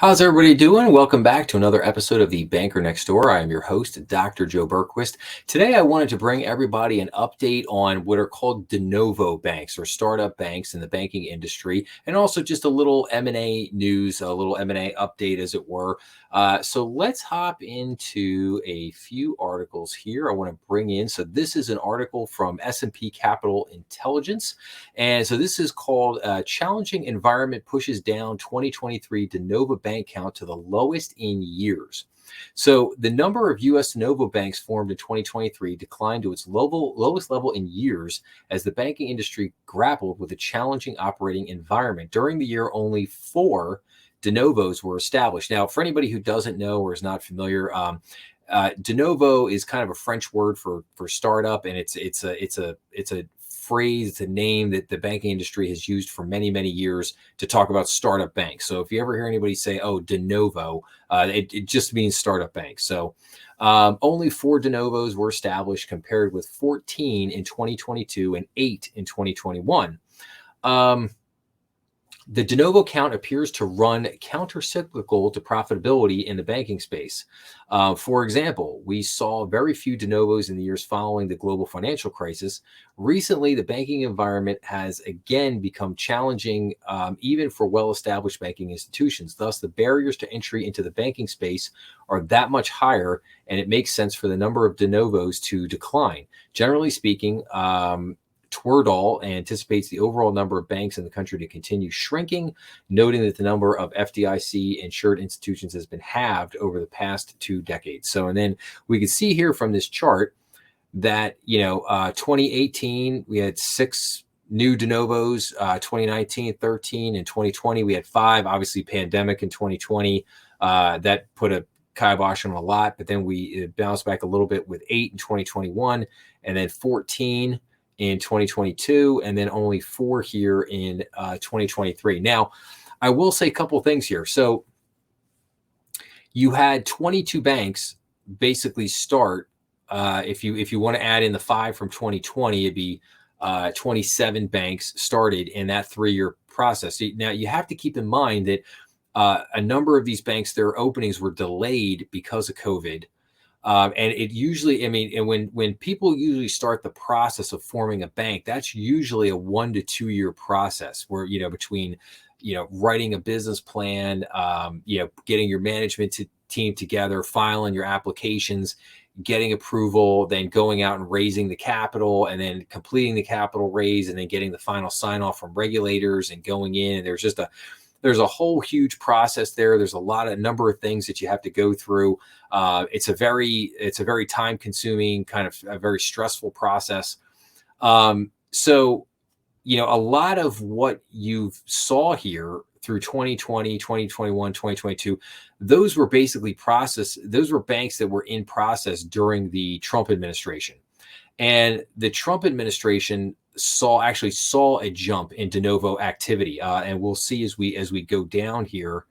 How's everybody doing? Welcome back to another episode of The Banker Next Door. I am your host, Dr. Joe Berquist. Today, I wanted to bring everybody an update on what are called de novo banks or startup banks in the banking industry, and also just a little M&A news, a little M&A update, as it were. So let's hop into a few articles here I want to bring in. So this is an article from S&P Capital Intelligence. And so this is called Challenging Environment Pushes Down 2023 de novo bank count to the lowest in years. So the number of U.S. de novo banks formed in 2023 declined to its lowest level in years as the banking industry grappled with a challenging operating environment. During the year, only 4 de novos were established. Now, for anybody who doesn't know or is not familiar, de novo is kind of a French word for startup, and it's a phrase, it's a name that the banking industry has used for many years to talk about startup banks. So if you ever hear anybody say, "Oh, de novo," it just means startup bank. So only 4 de novos were established, compared with 14 in 2022 and 8 in 2021. The de novo count appears to run counter-cyclical to profitability in the banking space. For example, we saw very few de novos in the years following the global financial crisis. Recently, the banking environment has again become challenging, even for well-established banking institutions. Thus, the barriers to entry into the banking space are that much higher, and it makes sense for the number of de novos to decline. Generally speaking, Twerdall anticipates the overall number of banks in the country to continue shrinking, noting that the number of FDIC insured institutions has been halved over the past 2 decades. So, and then we can see here from this chart that, 2018, we had 6 new de novos, 2019, 13, and 2020, we had 5. Obviously, pandemic in 2020, that put a kibosh on a lot, but then we bounced back a little bit with 8 in 2021, and then 14 in 2022, and then only 4 here in 2023. Now, I will say a couple of things here. So you had 22 banks basically start. If you want to add in the 5 from 2020, it'd be 27 banks started in that 3-year process. Now, you have to keep in mind that a number of these banks, their openings were delayed because of COVID. And it usually, and when people usually start the process of forming a bank, that's usually a 1 to 2 year process where, between, writing a business plan, getting your management team together, filing your applications, getting approval, then going out and raising the capital, and then completing the capital raise, and then getting the final sign off from regulators and going in. And there's a whole huge process there. There's a number of things that you have to go through. It's a very time consuming, kind of a very stressful process. So, a lot of what you saw here through 2020, 2021, 2022, those were basically those were banks that were in process during the Trump administration. And the Trump administration actually saw a jump in de novo activity, and we'll see as we go down here.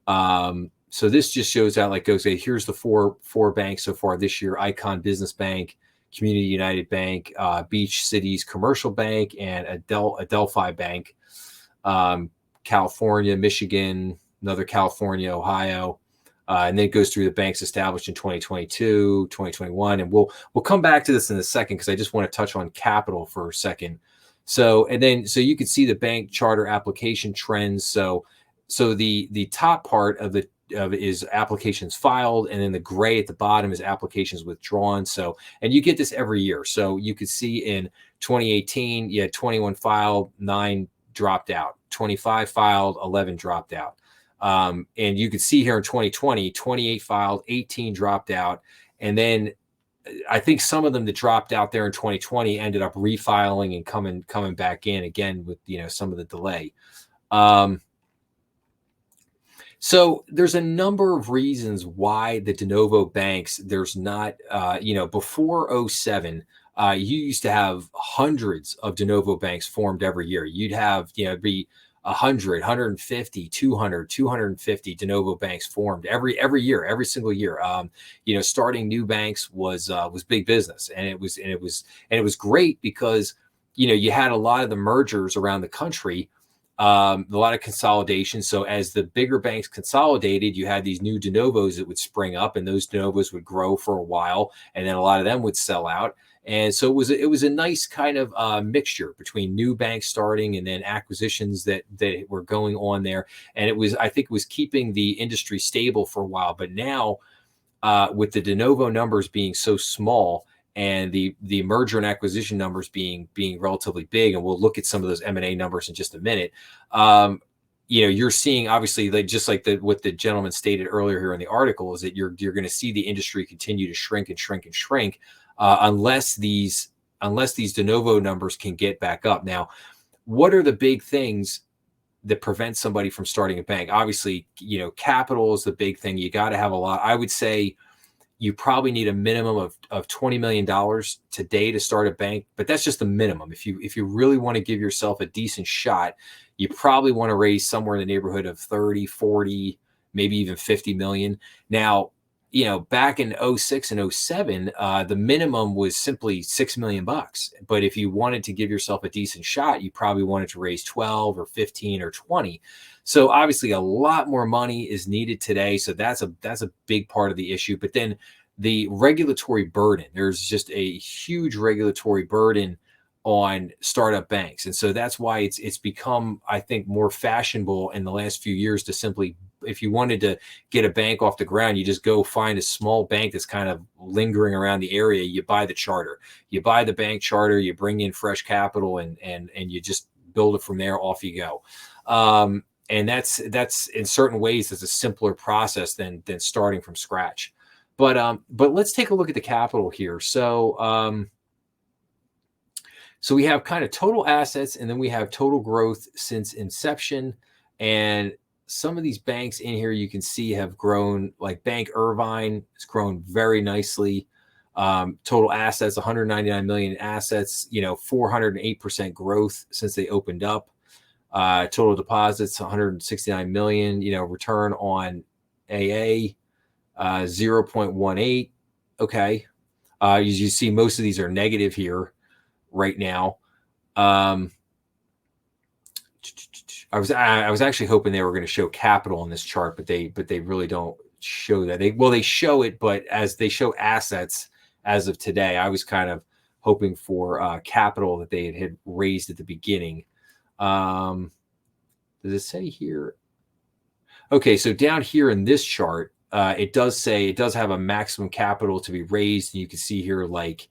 So this just shows out, here's the four banks so far this year: Icon Business Bank, Community United Bank, Beach Cities Commercial Bank, and Adelphi Bank. California, Michigan, another California, Ohio. And then it goes through the banks established in 2022, 2021. And we'll come back to this in a second, because I just want to touch on capital for a second. So you can see the bank charter application trends. So the top part of it is applications filed, and then the gray at the bottom is applications withdrawn. So, and you get this every year. So you could see in 2018, you had 21 filed, 9 dropped out. 25 filed, 11 dropped out. And you could see here in 2020, 28 filed, 18 dropped out. And then I think some of them that dropped out there in 2020 ended up refiling and coming back in again with, some of the delay. So there's a number of reasons why the de novo banks, there's not, before 07, you used to have hundreds of de novo banks formed every year. You'd have, be 100, 150, 200, 250 de novo banks formed every year, every single year. Starting new banks was big business, and it was great because, you had a lot of the mergers around the country. A lot of consolidation. So as the bigger banks consolidated, you had these new de novos that would spring up, and those de novos would grow for a while, and then a lot of them would sell out. And so it was a nice kind of mixture between new banks starting and then acquisitions that were going on there. And I think it was keeping the industry stable for a while. But now, with the de novo numbers being so small, and the merger and acquisition numbers being relatively big, and we'll look at some of those M&A numbers in just a minute. You're seeing, obviously, like just like what the gentleman stated earlier here in the article, is that you're going to see the industry continue to shrink and shrink and shrink, unless these de novo numbers can get back up. Now, what are the big things that prevent somebody from starting a bank? Obviously, capital is the big thing. You got to have a lot. I would say you probably need a minimum of $20 million today to start a bank, but that's just the minimum. If you really want to give yourself a decent shot, you probably want to raise somewhere in the neighborhood of 30, 40, maybe even 50 million. Now, back in 06 and 07, the minimum was simply $6 million. But if you wanted to give yourself a decent shot, you probably wanted to raise 12 or 15 or 20. So obviously a lot more money is needed today. So that's a big part of the issue. But then the regulatory burden, there's just a huge regulatory burden on startup banks. And so that's why it's become, I think, more fashionable in the last few years to simply, if you wanted to get a bank off the ground, you just go find a small bank that's kind of lingering around the area. You buy the charter, you buy the bank charter, you bring in fresh capital, and you just build it from there. Off you go. And that's in certain ways, it's a simpler process than starting from scratch. But let's take a look at the capital here. So we have kind of total assets, and then we have total growth since inception. And some of these banks in here you can see have grown, like Bank Irvine has grown very nicely. Total assets, 199 million in assets, 408% growth since they opened up. Total deposits, 169 million, return on AA, 0.18. Okay. You see most of these are negative here right now. I was actually hoping they were going to show capital in this chart, but they really don't show that. They show it, but as they show assets as of today, I was kind of hoping for capital that they had raised at the beginning. Does it say here? Okay, so down here in this chart, it does say it does have a maximum capital to be raised. And you can see here, like,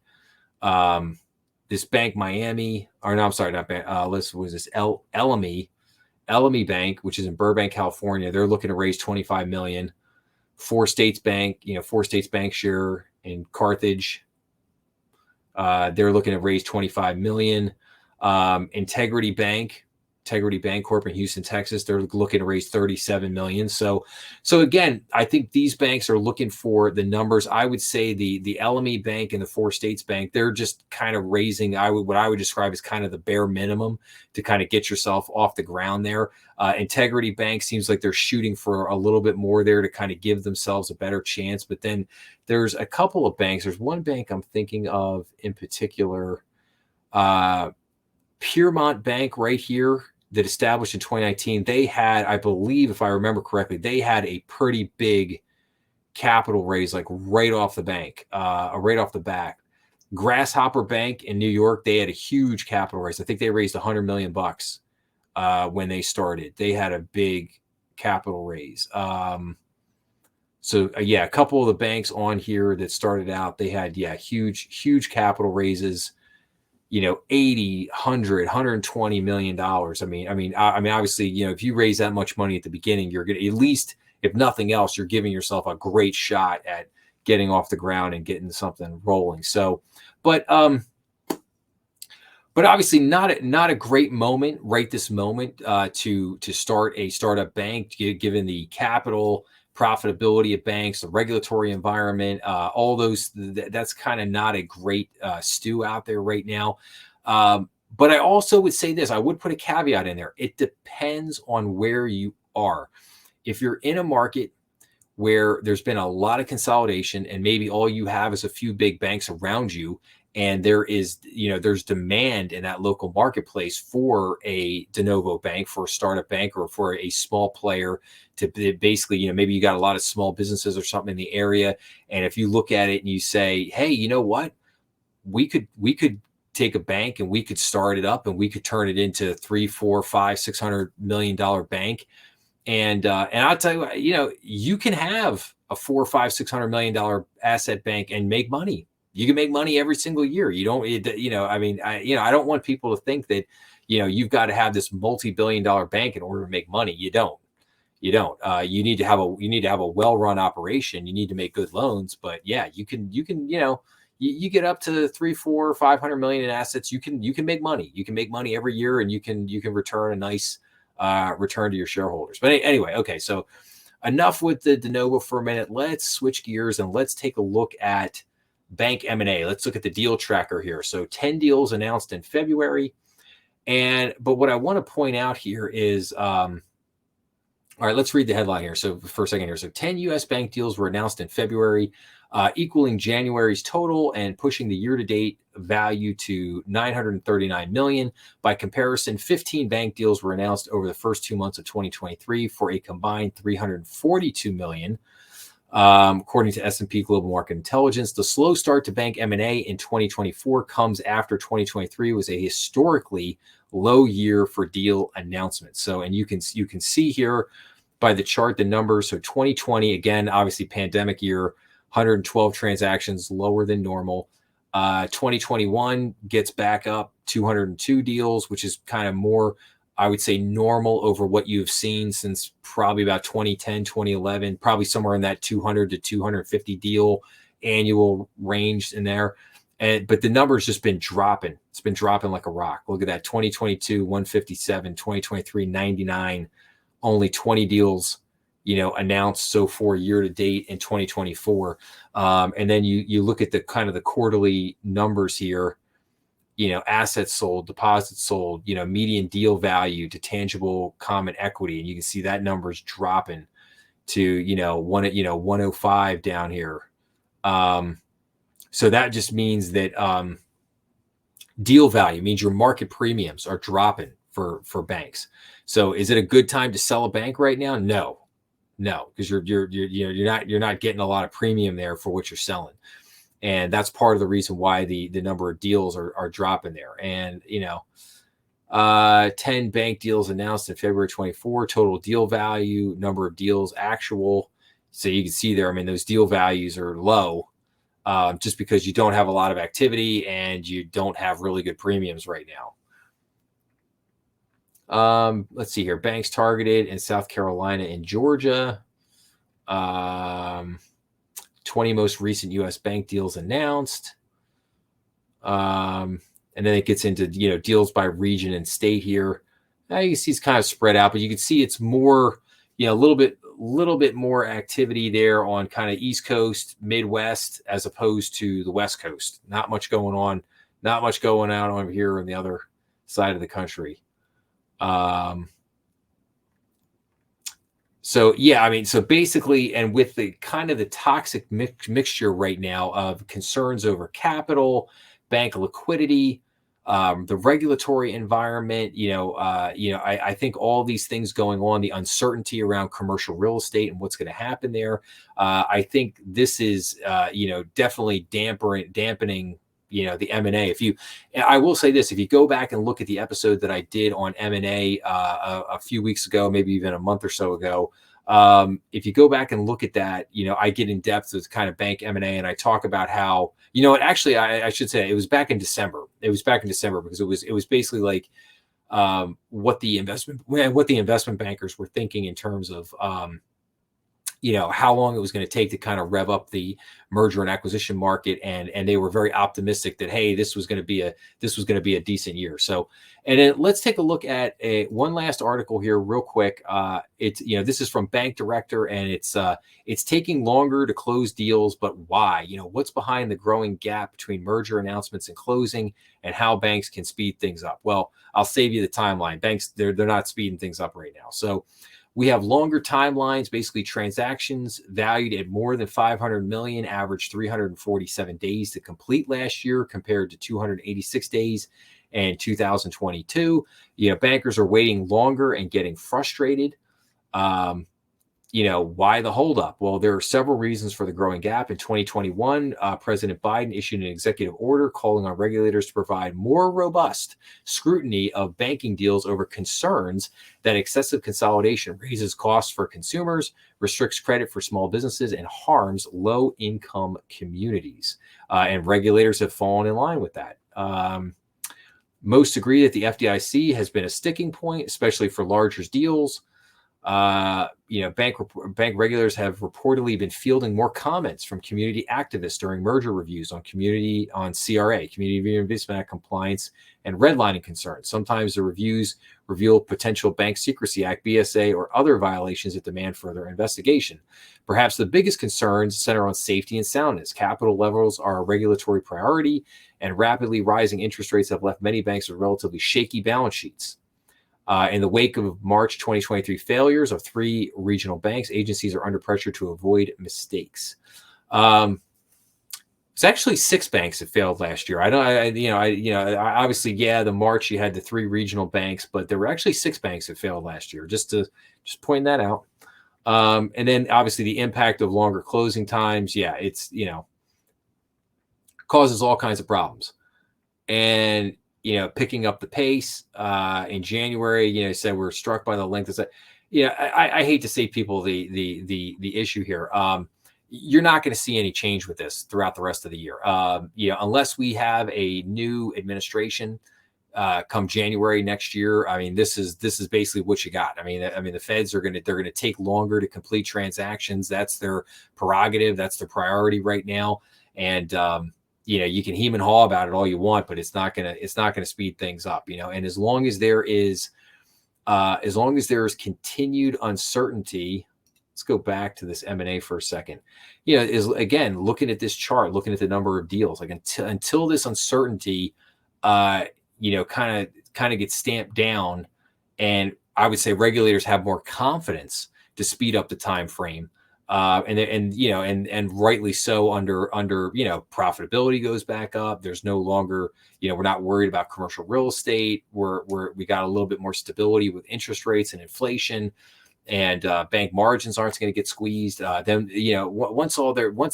this Bank Miami, or no, I'm sorry, not Bank. Was this LME Bank, which is in Burbank, California. They're looking to raise 25 million. Four States Bank, Four States Bankshare in Carthage. They're looking to raise 25 million. Integrity Bank Corp in Houston, Texas, they're looking to raise 37 million. So again, I think these banks are looking for the numbers. I would say the LME Bank and the Four States Bank, they're just kind of raising what I would describe as kind of the bare minimum to kind of get yourself off the ground there. Integrity Bank seems like they're shooting for a little bit more there to kind of give themselves a better chance. But then there's a couple of banks. There's one bank I'm thinking of in particular, Piermont Bank right here, that established in 2019. They had, I believe, if I remember correctly, they had a pretty big capital raise, like right off the bat. Grasshopper Bank in New York, they had a huge capital raise. I think they raised $100 million when they started. They had a big capital raise. A couple of the banks on here that started out, they had huge capital raises. 80, 100, 120 million dollars. I mean, obviously, if you raise that much money at the beginning, you're going to, at least, if nothing else, you're giving yourself a great shot at getting off the ground and getting something rolling. So, but obviously not a great moment right this moment to start a startup bank, given the capital, profitability of banks, the regulatory environment, all those. That's kind of not a great stew out there right now. But I also would say this: I would put a caveat in there. It depends on where you are. If you're in a market where there's been a lot of consolidation and maybe all you have is a few big banks around you, and there's demand in that local marketplace for a de novo bank, for a startup bank, or for a small player to basically, maybe you got a lot of small businesses or something in the area. And if you look at it and you say, hey, you know what, we could take a bank and we could start it up and we could turn it into 3, 4, 5, $600 million bank. And I'll tell you what, you can have a 4, 5, $600 million asset bank and make money. You can make money every single year. You don't, I don't want people to think that, you've got to have this multi-billion-dollar bank in order to make money. You don't. You need to have a well-run operation. You need to make good loans. But yeah, you can, you get up to 3, 4, 500 million in assets. You can make money. You can make money every year, and you can return a nice return to your shareholders. But anyway, okay, so enough with the de novo for a minute. Let's switch gears and let's take a look at bank M&A. Let's look at the deal tracker here. So 10 deals announced in February. But what I want to point out here is, all right, let's read the headline here. So for a second here. So 10 U.S. bank deals were announced in February, equaling January's total and pushing the year-to-date value to $939 million. By comparison, 15 bank deals were announced over the first 2 months of 2023 for a combined $342 million. According to S&P Global Market Intelligence, the slow start to bank M&A in 2024 comes after 2023 was a historically low year for deal announcements. So, and you can see here by the chart the numbers. So 2020, again, obviously pandemic year, 112 transactions, lower than normal. 2021 gets back up 202 deals, which is kind of more, I would say, normal over what you've seen since probably about 2010, 2011, probably somewhere in that 200 to 250 deal annual range in there. But the number's just been dropping. It's been dropping like a rock. Look at that. 2022, 157, 2023, 99, only 20 deals, announced so far year to date in 2024. And then you look at the kind of the quarterly numbers here, assets sold, deposits sold, median deal value to tangible common equity. And you can see that number's dropping to, 105 down here. So that just means that deal value means your market premiums are dropping for banks. So is it a good time to sell a bank right now? No, because you're not getting a lot of premium there for what you're selling. And that's part of the reason why the number of deals are dropping there. And, 10 bank deals announced in February 24, total deal value, number of deals actual. So you can see there, those deal values are low just because you don't have a lot of activity and you don't have really good premiums right now. Let's see here. Banks targeted in South Carolina and Georgia. 20 most recent U.S. bank deals announced. And then it gets into, deals by region and state here. Now you can see it's kind of spread out, but you can see it's more, a little bit more activity there on kind of East Coast, Midwest, as opposed to the West Coast. Not much going on over here on the other side of the country. So yeah, so basically, and with the kind of the toxic mixture right now of concerns over capital, bank liquidity, the regulatory environment, I think all these things going on, the uncertainty around commercial real estate and what's going to happen there. I think this is, definitely dampening, the M&A. I will say this, if you go back and look at the episode that I did on M&A a few weeks ago, maybe even a month or so ago, if you go back and look at that, I get in depth with kind of bank M&A, and I talk about how, actually I should say it was back in December. It was back in December because it was basically like what the investment bankers were thinking in terms of how long it was going to take to kind of rev up the merger and acquisition market, and they were very optimistic that, hey, this was going to be a decent year. So, and then let's take a look at one last article here real quick. This is from Bank Director, and it's taking longer to close deals, but why? What's behind the growing gap between merger announcements and closing, and how banks can speed things up? Well, I'll save you the timeline. Banks, they're not speeding things up right now. So We have longer timelines, basically transactions valued at more than 500 million, averaged 347 days to complete last year compared to 286 days in 2022. Bankers are waiting longer and getting frustrated. Why the holdup? Well, there are several reasons for the growing gap. In 2021, President Biden issued an executive order calling on regulators to provide more robust scrutiny of banking deals over concerns that excessive consolidation raises costs for consumers, restricts credit for small businesses, and harms low-income communities. And regulators have fallen in line with that. Most agree that the FDIC has been a sticking point, especially for larger deals. Bank regulators have reportedly been fielding more comments from community activists during merger reviews on CRA, Community Reinvestment Act compliance, and redlining concerns. Sometimes the reviews reveal potential Bank Secrecy Act, BSA, or other violations that demand further investigation. Perhaps the biggest concerns center on safety and soundness. Capital levels are a regulatory priority, and rapidly rising interest rates have left many banks with relatively shaky balance sheets. In the wake of March 2023 failures of 3 regional banks, agencies are under pressure to avoid mistakes. It's actually 6 banks that failed last year. Obviously, the March you had the 3 regional banks, but there were actually 6 banks that failed last year. Just point that out. And then obviously the impact of longer closing times. Yeah, it's causes all kinds of problems. And picking up the pace in January, said we're struck by the length of that. I hate to say people the issue here. You're not going to see any change with this throughout the rest of the year. Unless we have a new administration come January next year. I mean, this is basically what you got. I mean, the Feds they're going to take longer to complete transactions. That's their prerogative. That's their priority right now. And you can hem and haw about it all you want, but it's not gonna speed things up, and as long as there is continued uncertainty. Let's go back to this M&A for a second. Is again looking at this chart, looking at the number of deals, like until this uncertainty kind of gets stamped down, and I would say regulators have more confidence to speed up the time frame. And rightly so under profitability goes back up. There's no longer, we're not worried about commercial real estate. We got a little bit more stability with interest rates and inflation, and bank margins aren't going to get squeezed. Then, once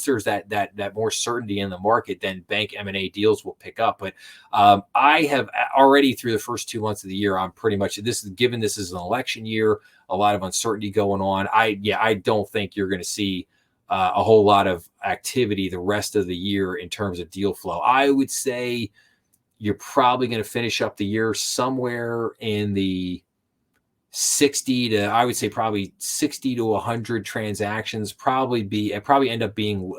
there's that more certainty in the market, then bank M&A deals will pick up. But I have already through the first 2 months of the year, I'm pretty much given this is an election year, a lot of uncertainty going on. I don't think you're going to see a whole lot of activity the rest of the year in terms of deal flow. I would say you're probably going to finish up the year somewhere in the 60 to 100 transactions, probably end up being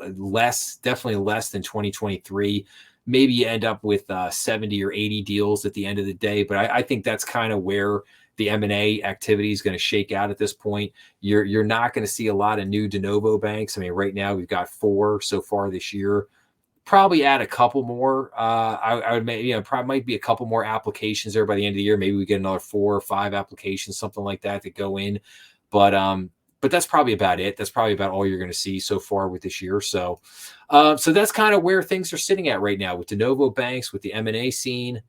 definitely less than 2023. Maybe you end up with 70 or 80 deals at the end of the day. But I think that's kind of where the M&A activity is going to shake out at this point. You're not going to see a lot of new de novo banks. I mean, right now we've got 4 so far this year. Probably add a couple more. I would probably might be a couple more applications there by the end of the year. Maybe we get another 4 or 5 applications, something like that go in. But that's probably about it. That's probably about all you're going to see so far with this year. So that's kind of where things are sitting at right now with de novo banks, with the M&A scene.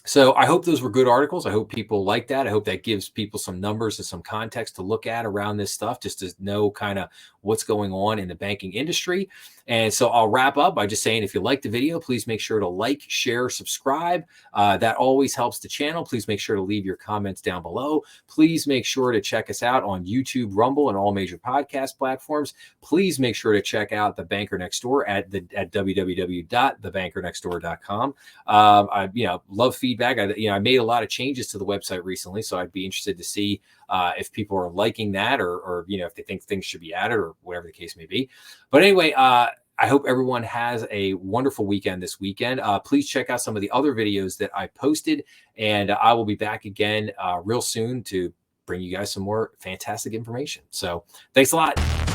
So I hope those were good articles. I hope people like that. I hope that gives people some numbers and some context to look at around this stuff, just to know kind of what's going on in the banking industry. And so I'll wrap up by just saying, if you like the video, please make sure to like, share, subscribe. That always helps the channel. Please make sure to leave your comments down below. Please make sure to check us out on YouTube, Rumble, and all major podcast platforms. Please make sure to check out The Banker Next Door at www.thebankernextdoor.com. I love feedback. I made a lot of changes to the website recently, so I'd be interested to see if people are liking that, or if they think things should be added, or whatever the case may be. But anyway, I hope everyone has a wonderful weekend this weekend. Please check out some of the other videos that I posted, and I will be back again real soon to bring you guys some more fantastic information. So thanks a lot.